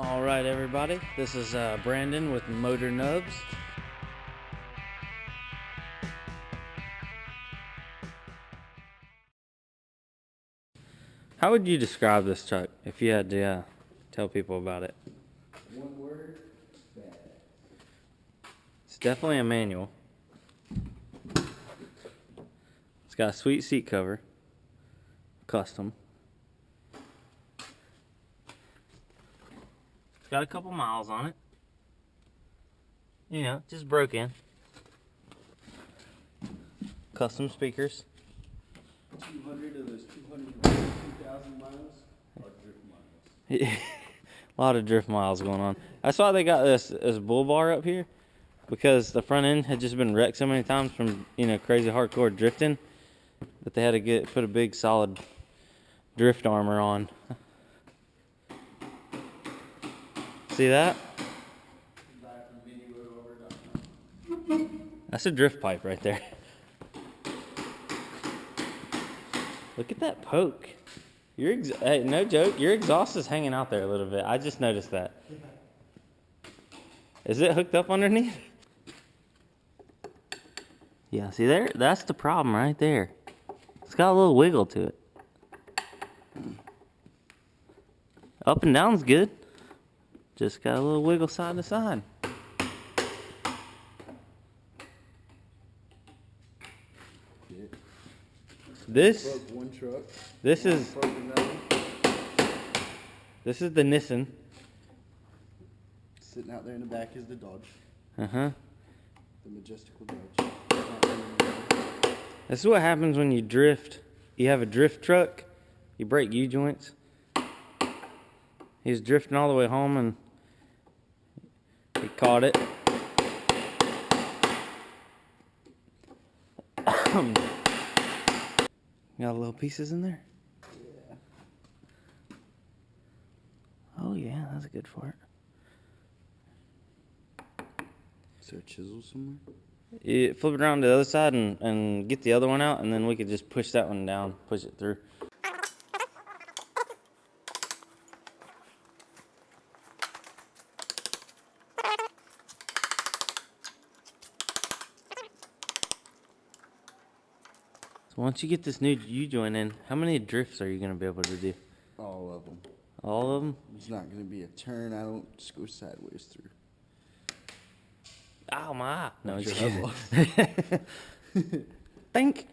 All right, everybody. This is Brandon with MotorNubs. How would you describe this truck if you had to tell people about it? One word, bad. It's definitely a manual. It's got a sweet seat cover, custom. It's got a couple miles on it. You know, just broke in. Custom speakers. 200 of those 202,000 miles are drift miles. A lot of drift miles going on. That's why they got this bull bar up here, because the front end had just been wrecked so many times from, you know, crazy hardcore drifting, that they had to put a big solid drift armor on. See that? That's a drift pipe right there. Look at that poke. Hey, no joke, your exhaust is hanging out there a little bit. I just noticed that. Is it hooked up underneath? Yeah, see there? That's the problem right there. It's got a little wiggle to it. Up and down's good. Just got a little wiggle side to side. This is the Nissan. Sitting out there in the back is the Dodge. The majestical Dodge. This is what happens when you drift. You have a drift truck, you break U-joints. He was drifting all the way home and he caught it. Got little pieces in there? Yeah. Oh yeah, that's good for it. Is there a chisel somewhere? You flip it around to the other side and get the other one out, and then we could just push that one down, push it through. So once you get this new U-joint in, how many drifts are you going to be able to do? All of them. All of them? There's not going to be a turn I don't just go sideways through. Ow, my eye. No, Not it's your elbow. Think.